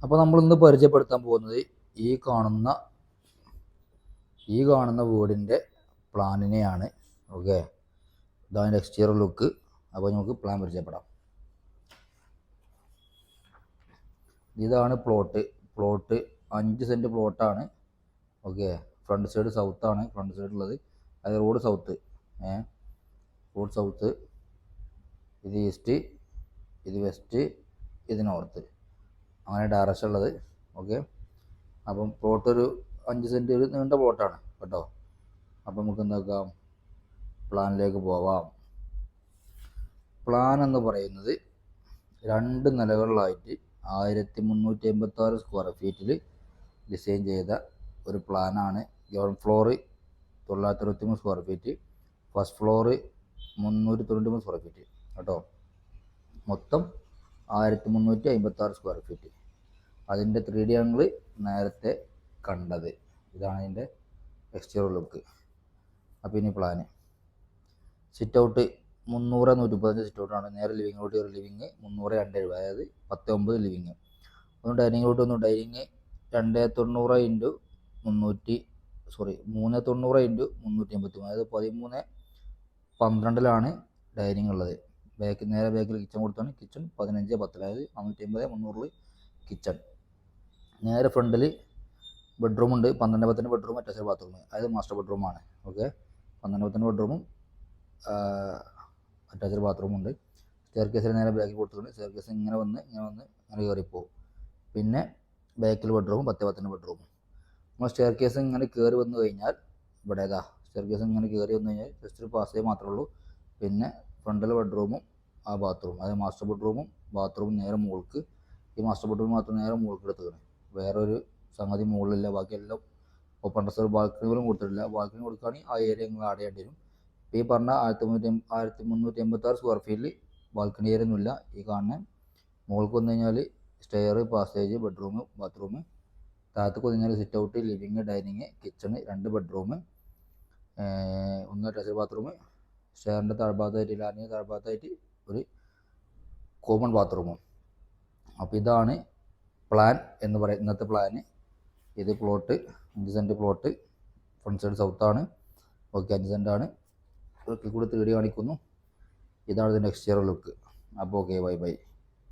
അപ്പോൾ നമ്മളിന്ന് പരിചയപ്പെടുത്താൻ പോകുന്നത് ഈ കാണുന്ന വീടിൻ്റെ പ്ലാനിനെയാണ്. ഓക്കെ, ഇതാണ് എക്സ്റ്റീരിയർ ലുക്ക്. അപ്പോൾ നമുക്ക് പ്ലാൻ പരിചയപ്പെടാം. ഇതാണ് പ്ലോട്ട് 5 സെൻറ്റ് പ്ലോട്ടാണ്. ഓക്കെ, ഫ്രണ്ട് സൈഡ് സൗത്താണ് ഫ്രണ്ട് സൈഡുള്ളത്. അത് റോഡ് സൗത്ത്, ഇത് ഈസ്റ്റ്, ഇത് വെസ്റ്റ്, ഇത് നോർത്ത്, അങ്ങനെ ഡയറക്ഷൻ ഉള്ളത്. ഓക്കെ, അപ്പം പ്ലോട്ട് ഒരു 5 സെൻറ്റ് ഒരു നീണ്ട പ്ലോട്ടാണ് കേട്ടോ. അപ്പം നമുക്ക് എന്താക്കാം, പ്ലാനിലേക്ക് പോവാം. പ്ലാൻ എന്ന് പറയുന്നത് 2 നിലകളിലായിട്ട് 1356 സ്ക്വയർ ഫീറ്റിൽ ഡിസൈൻ ചെയ്ത ഒരു പ്ലാനാണ്. Ground floor 963 square feet, first floor 393 square feet കേട്ടോ. മൊത്തം 1356 സ്ക്വയർ ഫീറ്റ്. അതിൻ്റെ 3D ആംഗിൾ നേരത്തെ കണ്ടത്. ഇതാണ് അതിൻ്റെ എക്സ്റ്റീരിയർ ലുക്ക്. അപ്പോൾ ഇനി പ്ലാന്. സിറ്റ് ഔട്ട് 300-115 സിറ്റ് ഔട്ടാണ്. നേരെ ലിവിങ്ങിലോട്ട് ഒരു ലിവിങ് 300-270, അതായത് 19 ലിവിങ്. ഒന്ന് ഡൈനിങ്ങിലോട്ട് ഒന്ന് ഡൈനിങ് 290 390 383, അതായത് 13-12 ഡൈനിങ് ഉള്ളത്. നേരെ ബാക്കിൽ കിച്ചൺ കൊടുത്താണ്. കിച്ചൺ 15-10, അതായത് 450-300 കിച്ചൺ. നേരെ ഫ്രണ്ടിൽ ബെഡ്റൂം ഉണ്ട്. 12-10 ബെഡ്റൂം, അറ്റാച്ച്ഡ് ബാത്റൂം, അതായത് മാസ്റ്റർ ബെഡ്റൂമാണ്. ഓക്കെ, 12-10 ബെഡ്റൂമും അറ്റാച്ച്ഡ് ബാത്റൂം ഉണ്ട്. സ്റ്റെയർ കേസിൽ നേരെ ബാക്കിൽ കൊടുത്തിട്ടുണ്ട്. സ്റ്റെയർ കേസ് ഇങ്ങനെ വന്ന് അങ്ങനെ കയറിപ്പോവും. പിന്നെ ബാക്കിൽ ബെഡ്റൂമും 10-10 ബെഡ്റൂമും. നമ്മൾ സ്റ്റെയർ കേസ് ഇങ്ങനെ കയറി വന്നു കഴിഞ്ഞാൽ ഇവിടെ സ്റ്റെയർ കേസ് ഇങ്ങനെ കയറി വന്നു കഴിഞ്ഞാൽ ജസ്റ്റ് പാസ് ചെയ്ത് മാത്രമേ ഉള്ളൂ. പിന്നെ ഫ്രണ്ടിൽ ബെഡ്റൂമും ആ ബാത്റൂം, അതായത് മാസ്റ്റർ ബെഡ്റൂമും ബാത്റൂമും നേരെ മുകൾക്ക്. ഈ മാസ്റ്റർ ബെഡ്റൂം മാത്രം നേരെ മുകൾക്ക് എടുത്തുകയാണ്. വേറൊരു സംഗതി മുകളിലില്ല. ബാക്കിയെല്ലാം ഓപ്പൺ ടെറസ്. ബാൽക്കണി പോലും കൊടുത്തിട്ടില്ല. ബാൽക്കണി കൊടുക്കുകയാണെങ്കിൽ ആ ഏരിയ നിങ്ങൾ ആഡ് ചെയ്യേണ്ടി വരും. ഇപ്പോൾ ഈ പറഞ്ഞ 1356 സ്ക്വയർ ഫീറ്റിൽ ബാൽക്കണി ഏരിയ ഒന്നുമില്ല. ഈ കാണുന്ന മുകൾക്ക് വന്നു കഴിഞ്ഞാൽ സ്റ്റെയർ, പാസേജ്, ബെഡ്റൂം, ബാത്റൂം. താഴത്തേക്ക് വന്നു കഴിഞ്ഞാൽ sit out, living, dining, kitchen, 2 bedroom, 1 attached bathroom. സ്റ്റെയറിൻ്റെ താഴ്ഭാഗത്തായിട്ട് ലാൻഡിൻ്റെ താഴ്ഭാഗത്തായിട്ട് ഒരു കോമൺ ബാത്റൂമും. അപ്പോൾ ഇതാണ് പ്ലാൻ എന്ന് പറയും, ഇന്നത്തെ പ്ലാന്. ഇത് plot 5 cent plot, front side സൗത്താണ്. ഓക്കെ, 5 സെൻറ്റാണ്. കൂടി 3D കാണിക്കുന്നു. ഇതാണ് ഇതിൻ്റെ എക്സ്റ്റീരിയർ ലുക്ക്. അപ്പോൾ ഓക്കെ, ബൈ.